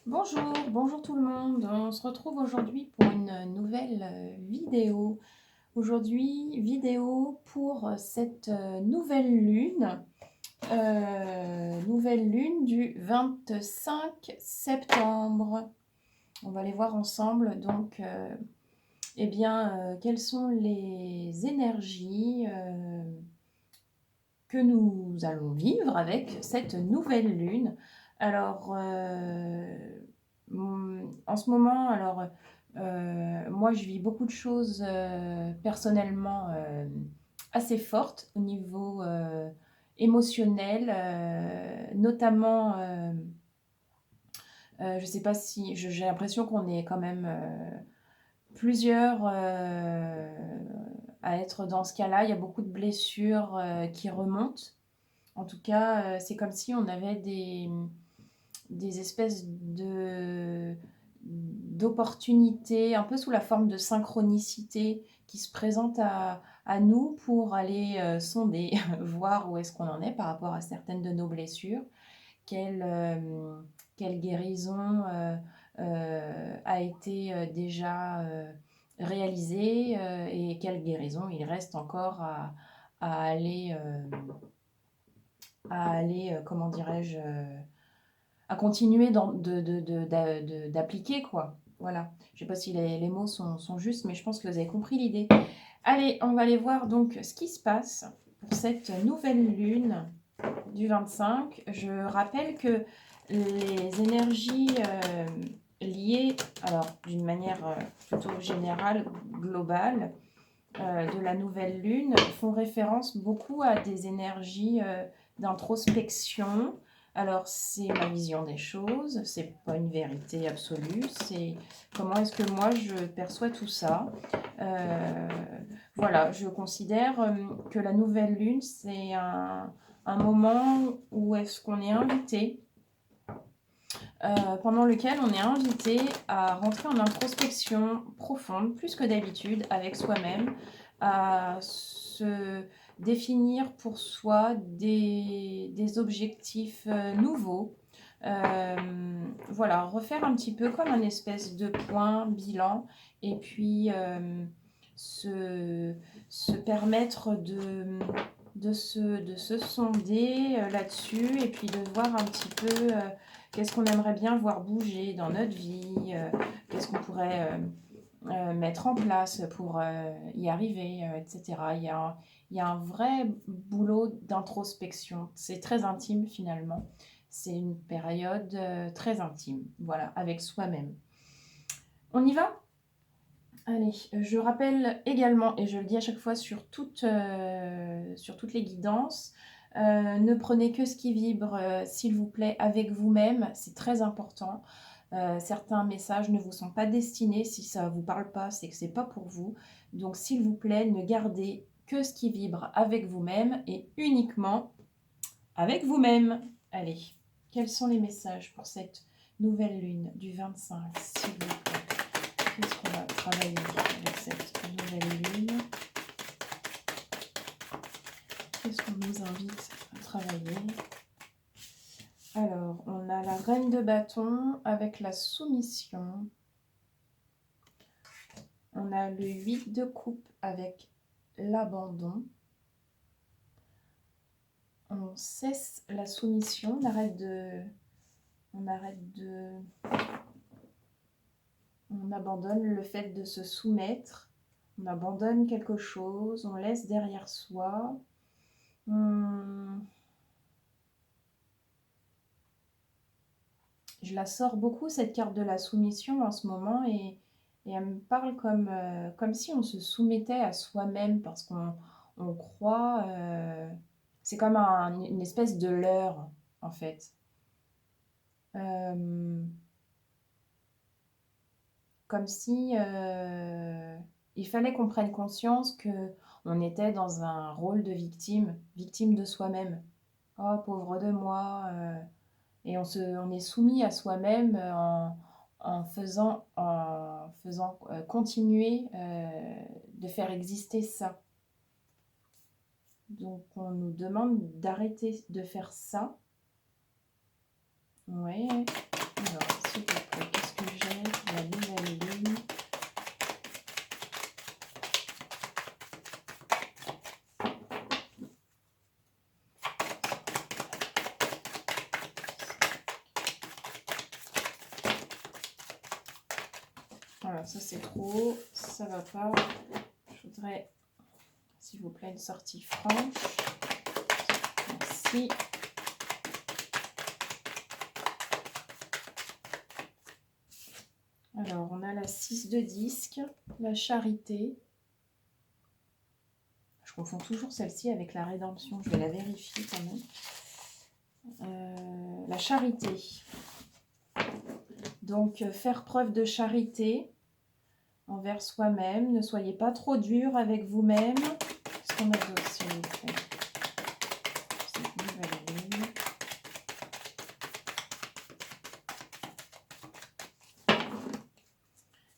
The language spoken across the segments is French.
Bonjour, bonjour tout le monde. On se retrouve aujourd'hui pour une nouvelle vidéo. Aujourd'hui, vidéo pour cette nouvelle lune du 25 septembre. On va les voir ensemble. Donc, quelles sont les énergies que nous allons vivre avec cette nouvelle lune. Alors, en ce moment, moi, je vis beaucoup de choses personnellement assez fortes au niveau émotionnel, notamment, je ne sais pas si, j'ai l'impression qu'on est quand même plusieurs à être dans ce cas-là. Il y a beaucoup de blessures qui remontent. En tout cas, c'est comme si on avait des espèces d'opportunités, un peu sous la forme de synchronicité, qui se présentent à nous pour aller sonder, voir où est-ce qu'on en est par rapport à certaines de nos blessures, quelle, quelle guérison a été déjà réalisée et quelle guérison il reste encore à aller, comment dirais-je, à continuer d'appliquer, quoi. Voilà. Je ne sais pas si les mots sont justes, mais je pense que vous avez compris l'idée. Allez, on va aller voir donc ce qui se passe pour cette nouvelle lune du 25. Je rappelle que les énergies liées, alors d'une manière plutôt générale, globale, de la nouvelle lune font référence beaucoup à des énergies d'introspection. Alors, c'est ma vision des choses, c'est pas une vérité absolue, c'est comment est-ce que moi je perçois tout ça. Voilà, je considère que la nouvelle lune, c'est un moment où est-ce qu'on est invité, pendant lequel on est invité à rentrer en introspection profonde, plus que d'habitude, avec soi-même, à se définir pour soi des objectifs nouveaux. Voilà, refaire un petit peu comme un espèce de point bilan et puis se, se permettre de se sonder là-dessus et puis de voir un petit peu qu'est-ce qu'on aimerait bien voir bouger dans notre vie, qu'est-ce qu'on pourrait mettre en place pour y arriver, etc. Il y a un vrai boulot d'introspection. C'est très intime finalement. C'est une période très intime, voilà, avec soi-même. On y va? Allez, je rappelle également, et je le dis à chaque fois sur toutes les guidances, ne prenez que ce qui vibre, s'il vous plaît, avec vous-même, c'est très important. Certains messages ne vous sont pas destinés, si ça ne vous parle pas, c'est que c'est pas pour vous. Donc s'il vous plaît, ne gardez que ce qui vibre avec vous-même et uniquement avec vous-même. Allez, quels sont les messages pour cette nouvelle lune du 25, s'il vous plaît? Qu'est-ce qu'on va travailler avec cette nouvelle lune? Qu'est-ce qu'on nous invite à travailler? Alors, on a la reine de bâton avec la soumission. On a le 8 de coupe avec l'abandon. On cesse la soumission, on abandonne le fait de se soumettre. On abandonne quelque chose, on laisse derrière soi. Je la sors beaucoup, cette carte de la soumission en ce moment, et elle me parle comme si on se soumettait à soi-même parce qu'on croit. C'est comme une espèce de leurre, en fait. Comme si il fallait qu'on prenne conscience que on était dans un rôle de victime, victime de soi-même. Oh, pauvre de moi. Et on est soumis à soi-même en faisant continuer de faire exister ça. Donc on nous demande d'arrêter de faire ça. Ouais. Alors, s'il vous Voilà, ça c'est trop haut, ça va pas. Je voudrais, s'il vous plaît, une sortie franche. Merci. Alors, on a la 6 de disque, la charité. Je confonds toujours celle-ci avec la rédemption, je vais la vérifier quand même. La charité. Donc, faire preuve de charité envers soi-même. Ne soyez pas trop dur avec vous-même. Qu'est-ce qu'on a d'autre, s'il vous plaît? C'est une nouvelle lune.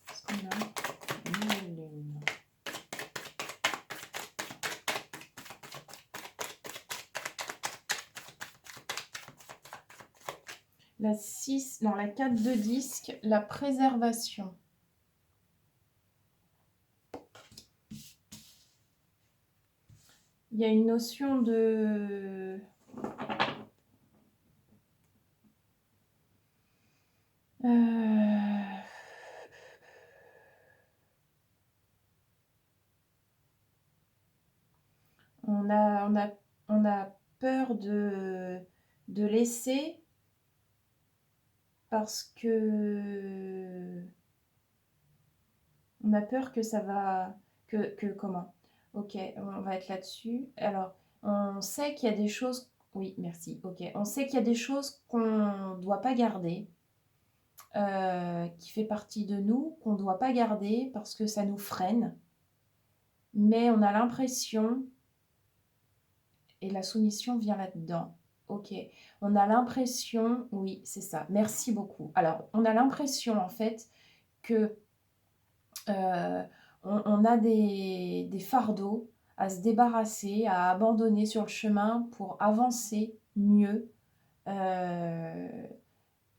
Qu'est-ce qu'on a? Une nouvelle lune. La 6, non, la 4 de disque, la préservation. Il y a une notion de... On a peur de laisser parce que on a peur que ça va... comment? Ok, on va être là-dessus. Alors, on sait qu'il y a des choses... Oui, merci. Ok, on sait qu'il y a des choses qu'on ne doit pas garder, qui fait partie de nous, qu'on ne doit pas garder parce que ça nous freine. Mais on a l'impression, et la soumission vient là-dedans. Ok, on a l'impression, oui, c'est ça, merci beaucoup. Alors, on a l'impression en fait que on a des fardeaux à se débarrasser, à abandonner sur le chemin pour avancer mieux.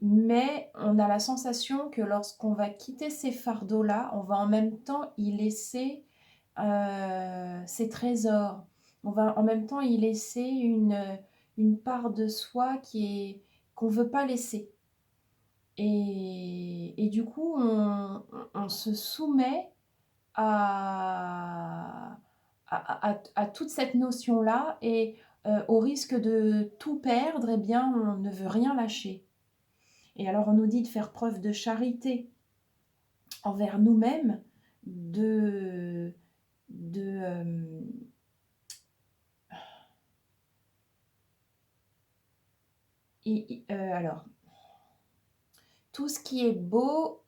Mais on a la sensation que lorsqu'on va quitter ces fardeaux-là, on va en même temps y laisser ses trésors. On va en même temps y laisser une part de soi qu'on ne veut pas laisser. Et du coup, on se soumet à toute cette notion-là et au risque de tout perdre, eh bien, on ne veut rien lâcher. Et alors, on nous dit de faire preuve de charité envers nous-mêmes, alors, tout ce qui est beau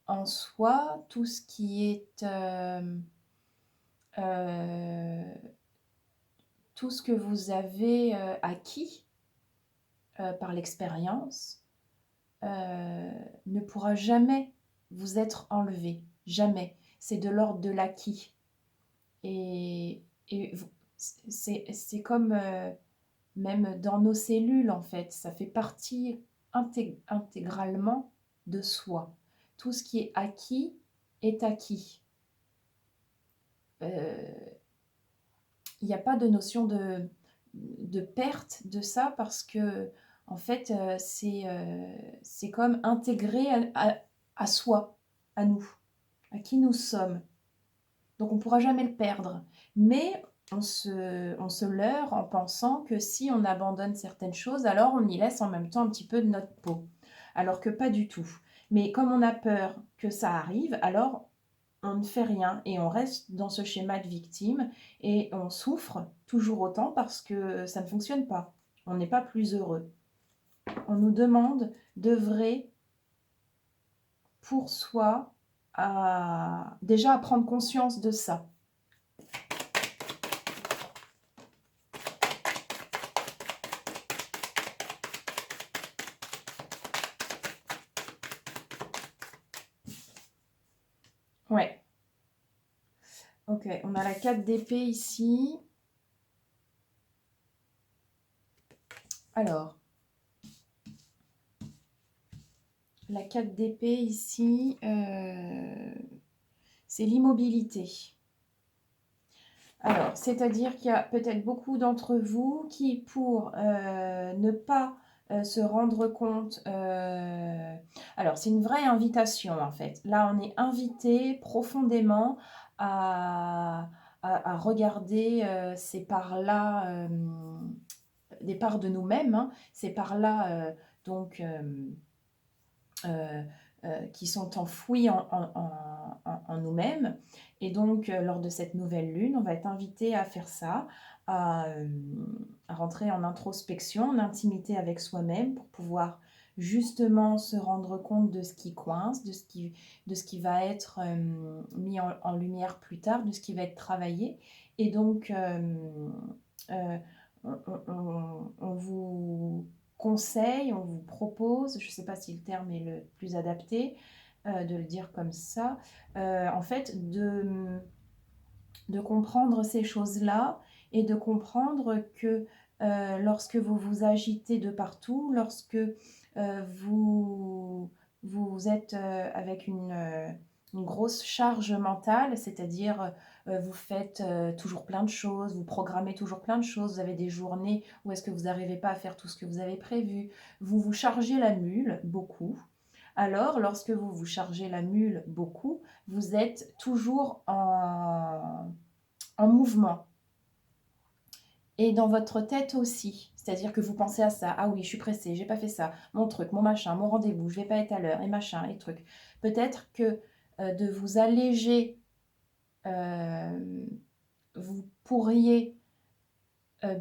en soi, tout ce qui est tout ce que vous avez acquis par l'expérience ne pourra jamais vous être enlevé, jamais. C'est de l'ordre de l'acquis. Et c'est comme même dans nos cellules, en fait, ça fait partie intégralement de soi. Tout ce qui est acquis est acquis. Il n'y a pas de notion de perte de ça parce que, en fait, c'est comme intégré à soi, à nous, à qui nous sommes. Donc on ne pourra jamais le perdre. Mais on se leurre en pensant que si on abandonne certaines choses, alors on y laisse en même temps un petit peu de notre peau. Alors que pas du tout. Mais comme on a peur que ça arrive, alors on ne fait rien et on reste dans ce schéma de victime et on souffre toujours autant parce que ça ne fonctionne pas. On n'est pas plus heureux. On nous demande d'œuvrer pour soi, déjà à prendre conscience de ça. Ouais. Ok, on a la 4 d'épée ici. Alors, la 4 d'épée ici, c'est l'immobilité. Alors, c'est-à-dire qu'il y a peut-être beaucoup d'entre vous qui, pour ne pas se rendre compte. Alors, c'est une vraie invitation, en fait. Là, on est invité profondément à regarder ces parts-là, des parts de nous-mêmes, hein, ces parts-là, donc, qui sont enfouis en nous-mêmes. Et donc, lors de cette nouvelle lune, on va être invité à faire ça, à rentrer en introspection, en intimité avec soi-même pour pouvoir justement se rendre compte de ce qui coince, de ce qui va être mis en lumière plus tard, de ce qui va être travaillé. Et donc, euh, on vous conseille, on vous propose, je ne sais pas si le terme est le plus adapté, de le dire comme ça, en fait, de comprendre ces choses-là et de comprendre que lorsque vous vous agitez de partout, lorsque vous êtes avec une grosse charge mentale, c'est-à-dire vous faites toujours plein de choses, vous programmez toujours plein de choses, vous avez des journées où est-ce que vous n'arrivez pas à faire tout ce que vous avez prévu, vous vous chargez la mule beaucoup. Alors, lorsque vous vous chargez la mule beaucoup, vous êtes toujours en mouvement. Et dans votre tête aussi, c'est-à-dire que vous pensez à ça, ah oui, je suis pressée, j'ai pas fait ça, mon truc, mon machin, mon rendez-vous, je vais pas être à l'heure, et machin, et truc. Peut-être que de vous alléger, vous pourriez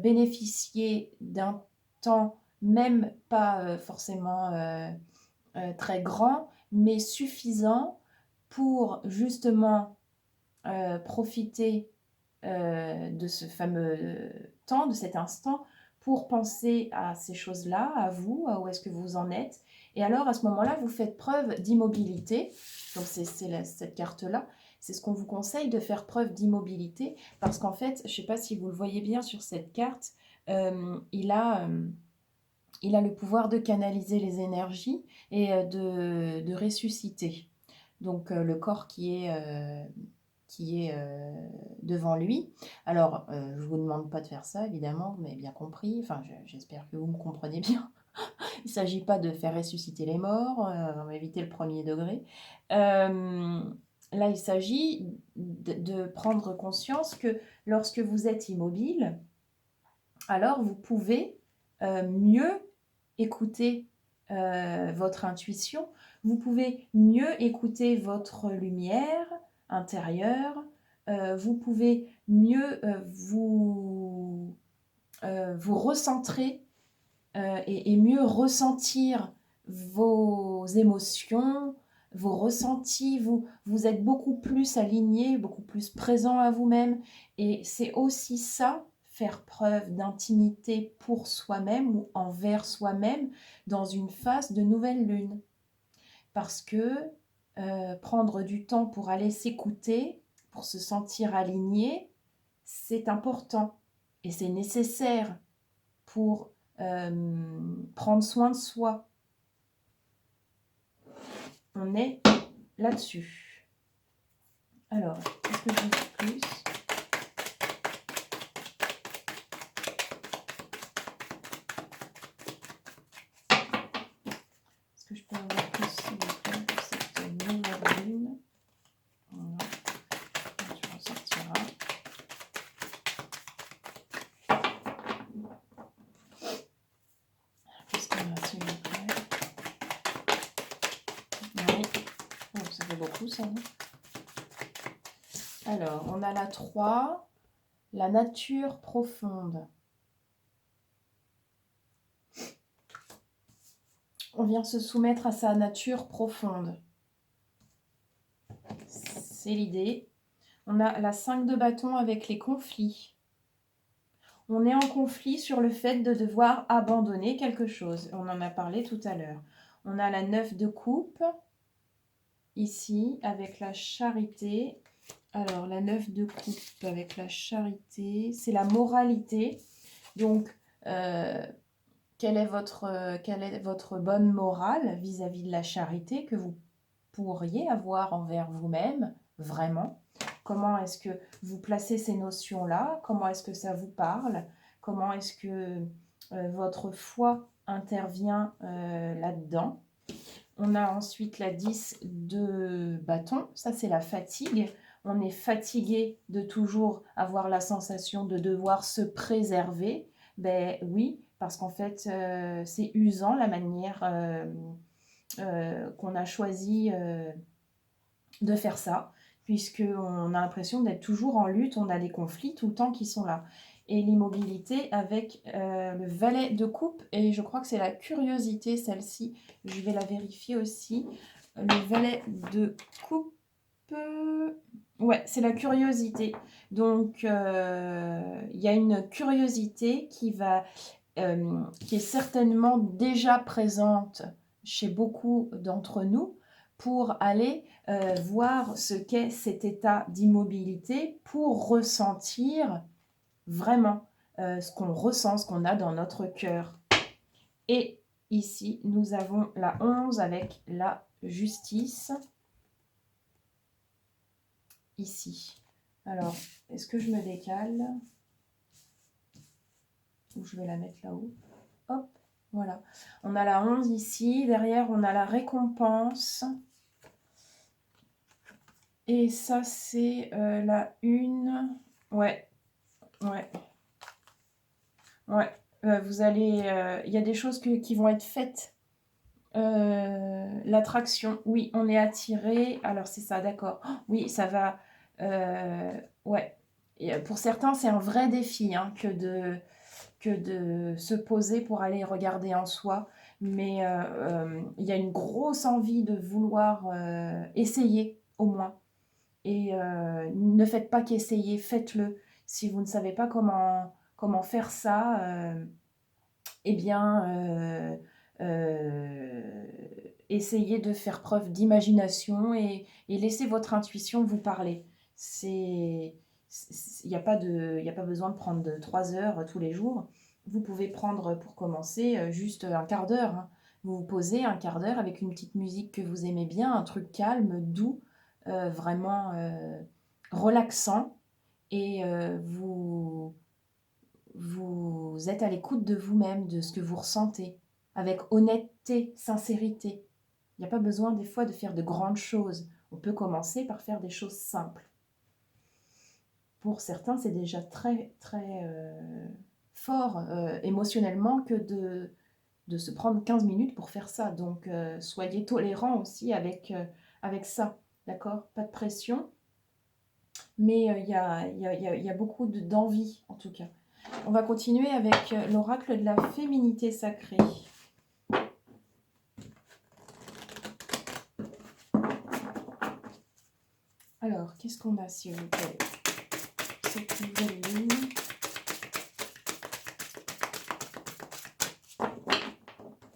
bénéficier d'un temps, même pas forcément très grand, mais suffisant pour justement profiter de ce fameux temps, de cet instant, pour penser à ces choses-là, à vous, à où est-ce que vous en êtes. Et alors, à ce moment-là, vous faites preuve d'immobilité. Donc, c'est cette carte-là. C'est ce qu'on vous conseille, de faire preuve d'immobilité, parce qu'en fait, je ne sais pas si vous le voyez bien sur cette carte, il a le pouvoir de canaliser les énergies et de ressusciter. Donc, le corps qui est devant lui. Alors, je ne vous demande pas de faire ça, évidemment, vous m'avez bien compris. Enfin, j'espère que vous me comprenez bien. Il ne s'agit pas de faire ressusciter les morts, on va éviter le premier degré. Là, il s'agit de prendre conscience que lorsque vous êtes immobile, alors vous pouvez mieux écouter votre intuition, vous pouvez mieux écouter votre lumière intérieure, vous pouvez mieux vous recentrer et mieux ressentir vos émotions, vos ressentis, vous êtes beaucoup plus aligné, beaucoup plus présent à vous-même. Et c'est aussi ça, faire preuve d'intimité pour soi-même ou envers soi-même dans une phase de nouvelle lune. Parce que prendre du temps pour aller s'écouter, pour se sentir aligné, c'est important et c'est nécessaire pour prendre soin de soi. On est là-dessus. Alors, est-ce que je veux plus? Est-ce que je peux avoir plus, s'il vous plaît, pour cette nouvelle lune? Voilà. Tu ressortiras. Qu'est-ce qu'on a, s'il vous plaît? Oui. Oh, ça fait beaucoup, ça. Alors, on a la 3, la nature profonde. On vient se soumettre à sa nature profonde. C'est l'idée. On a la 5 de bâton avec les conflits. On est en conflit sur le fait de devoir abandonner quelque chose. On en a parlé tout à l'heure. On a la 9 de coupe, ici, avec la charité. Alors, la 9 de coupe avec la charité, c'est la moralité. Donc, quelle est votre bonne morale vis-à-vis de la charité que vous pourriez avoir envers vous-même, vraiment? Comment est-ce que vous placez ces notions-là? Comment est-ce que ça vous parle? Comment est-ce que votre foi intervient là-dedans. On a ensuite la 10 de bâton, ça c'est la fatigue. On est fatigué de toujours avoir la sensation de devoir se préserver. Ben oui, parce qu'en fait, c'est usant la manière qu'on a choisi de faire ça, puisqu'on a l'impression d'être toujours en lutte, on a des conflits tout le temps qui sont là. Et l'immobilité avec le valet de coupe, et je crois que c'est la curiosité, celle-ci, je vais la vérifier aussi. Le valet de coupe, ouais, c'est la curiosité. Donc, il y a une curiosité qui est certainement déjà présente chez beaucoup d'entre nous pour aller voir ce qu'est cet état d'immobilité, pour ressentir vraiment ce qu'on ressent, ce qu'on a dans notre cœur. Et ici, nous avons la 11 avec la justice. Ici. Alors, est-ce que je me décale? Ou je vais la mettre là-haut. Hop, voilà. On a la 11 ici. Derrière, on a la récompense. Et ça, c'est la 1. Ouais, ouais. Ouais. Vous allez... Il y a des choses qui vont être faites. L'attraction. Oui, on est attiré. Alors, c'est ça, d'accord. Oh, oui, ça va... ouais. Et pour certains, c'est un vrai défi hein, que de se poser pour aller regarder en soi. Mais il y a une grosse envie de vouloir essayer au moins. Et ne faites pas qu'essayer, faites-le. Si vous ne savez pas comment faire ça, eh bien, essayez de faire preuve d'imagination et laissez votre intuition vous parler. Il n'y a pas besoin de prendre 3 heures tous les jours. Vous pouvez prendre, pour commencer, juste un quart d'heure. Hein. Vous vous posez un quart d'heure avec une petite musique que vous aimez bien, un truc calme, doux, vraiment relaxant. Et vous êtes à l'écoute de vous-même, de ce que vous ressentez, avec honnêteté, sincérité. Il n'y a pas besoin des fois de faire de grandes choses. On peut commencer par faire des choses simples. Pour certains, c'est déjà très, très fort émotionnellement que de se prendre 15 minutes pour faire ça. Donc, soyez tolérants aussi avec ça. D'accord? Pas de pression. Mais il y a beaucoup d'envie, en tout cas. On va continuer avec l'oracle de la féminité sacrée. Alors, qu'est-ce qu'on a, s'il vous plaît? Cette nouvelle ligne.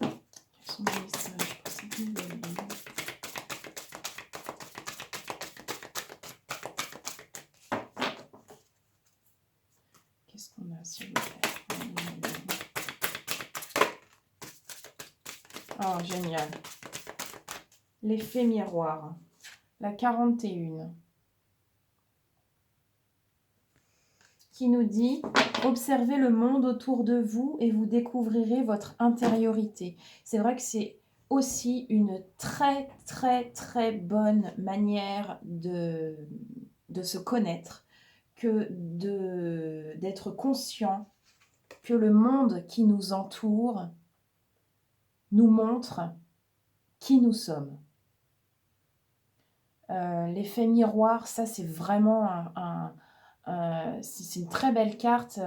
Quels sont les messages pour cette nouvelle ligne? Qu'est-ce qu'on a, s'il vous plaît? Oh, génial. L'effet miroir. La 41. Qui nous dit « Observez le monde autour de vous et vous découvrirez votre intériorité ». C'est vrai que c'est aussi une très, très, très bonne manière de se connaître que d'être conscient que le monde qui nous entoure nous montre qui nous sommes. L'effet miroir, ça c'est vraiment c'est une très belle carte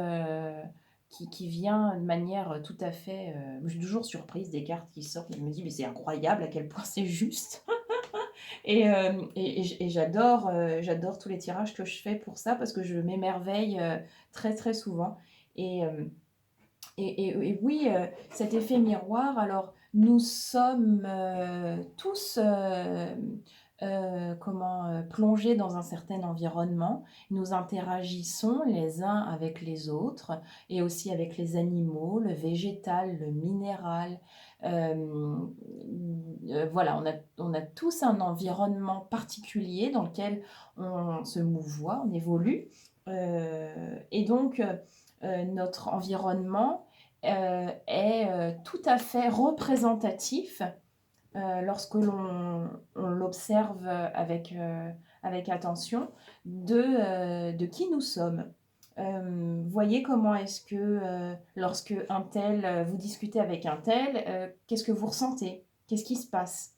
qui vient de manière tout à fait... je suis toujours surprise des cartes qui sortent. Je me dis, mais c'est incroyable à quel point c'est juste. et j'adore tous les tirages que je fais pour ça parce que je m'émerveille très très souvent. Et oui, cet effet miroir, alors nous sommes tous plongés dans un certain environnement. Nous interagissons les uns avec les autres et aussi avec les animaux, le végétal, le minéral. Voilà, on a tous un environnement particulier dans lequel on se mouvoie, on évolue. Et donc, notre environnement est tout à fait représentatif lorsque on l'observe avec attention de qui nous sommes. Voyez comment est-ce que lorsque un tel, vous discutez avec un tel, qu'est-ce que vous ressentez? Qu'est-ce qui se passe?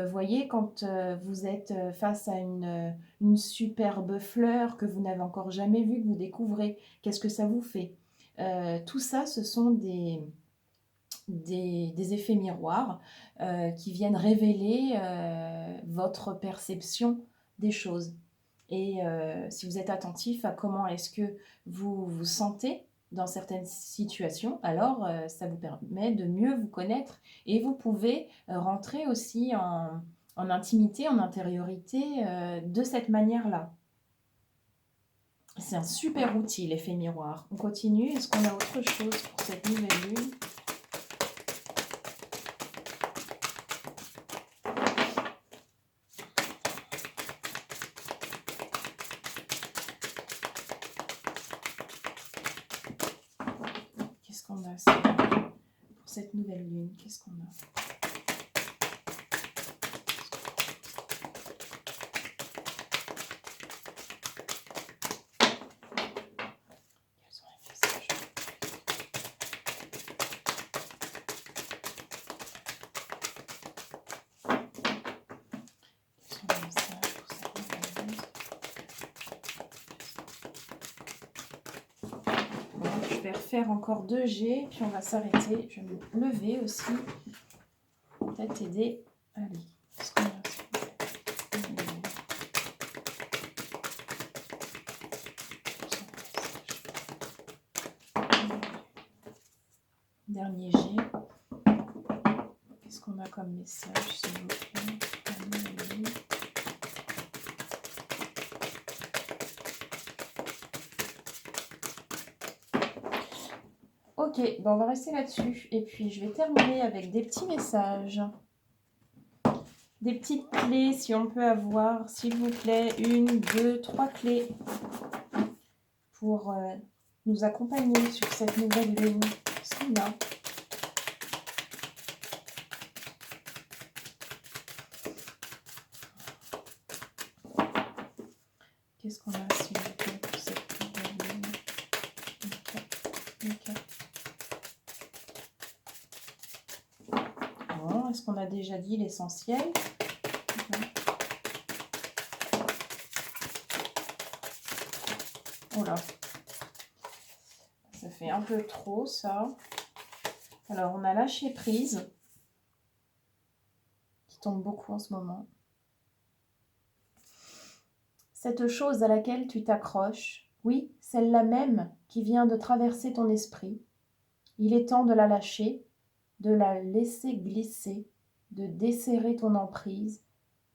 Voyez quand vous êtes face à une superbe fleur que vous n'avez encore jamais vue, que vous découvrez, qu'est-ce que ça vous fait? Tout ça, ce sont des effets miroirs qui viennent révéler votre perception des choses. Et si vous êtes attentif à comment est-ce que vous vous sentez dans certaines situations, alors ça vous permet de mieux vous connaître et vous pouvez rentrer aussi en intimité, en intériorité de cette manière-là. C'est un super outil, l'effet miroir. On continue. Est-ce qu'on a autre chose pour cette nouvelle lune? Qu'est-ce qu'on a pour cette nouvelle lune? Qu'est-ce qu'on a? Quels sont les messages? Quels sont les messages pour cette nouvelle lune? Bon, je vais refaire encore 2 G, puis on va s'arrêter. Je vais me lever aussi. Peut-être t'aider. Allez, qu'est-ce qu'on a? Dernier G. Qu'est-ce qu'on a comme message, s'il vous plaît? Ok, bon, on va rester là-dessus. Et puis, je vais terminer avec des petits messages. Des petites clés, si on peut avoir, s'il vous plaît, 1, 2, 3 clés pour nous accompagner sur cette nouvelle lune. Qu'est-ce qu'on a? Qu'est-ce qu'on a, s'il vous plaît, pour cette nouvelle lune? Ok. Bon, est-ce qu'on a déjà dit l'essentiel? Oh là, ça fait un peu trop ça. Alors on a lâché prise, qui tombe beaucoup en ce moment. Cette chose à laquelle tu t'accroches, oui, celle-là même qui vient de traverser ton esprit, il est temps de la lâcher, de la laisser glisser, de desserrer ton emprise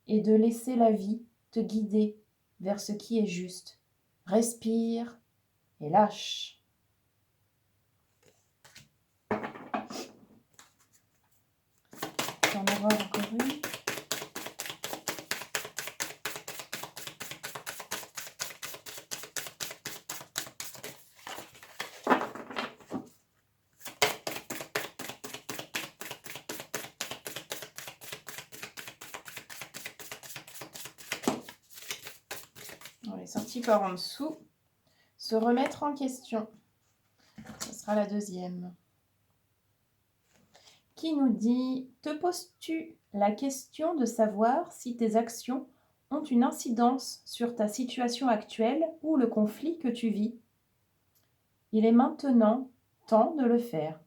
et de laisser la vie te guider vers ce qui est juste. Respire et lâche. Je vais en avoir encore une. On est sorti par en dessous. Se remettre en question. Ce sera la deuxième. Qui nous dit: te poses-tu la question de savoir si tes actions ont une incidence sur ta situation actuelle ou le conflit que tu vis? Il est maintenant temps de le faire.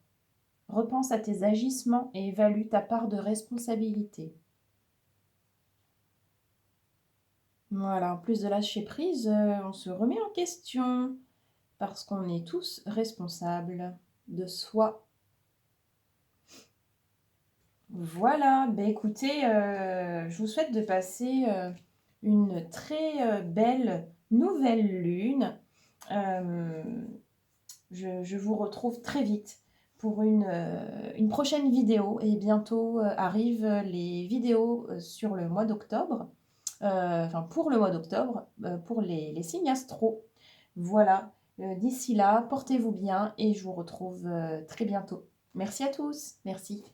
Repense à tes agissements et évalue ta part de responsabilité. Voilà, en plus de lâcher prise, on se remet en question parce qu'on est tous responsables de soi. Voilà, ben écoutez, je vous souhaite de passer une très belle nouvelle lune. Je vous retrouve très vite pour une prochaine vidéo et bientôt arrivent les vidéos sur le mois d'octobre, enfin pour le mois d'octobre, pour les signes astro. Voilà, D'ici là, portez-vous bien et je vous retrouve très bientôt. Merci à tous. Merci.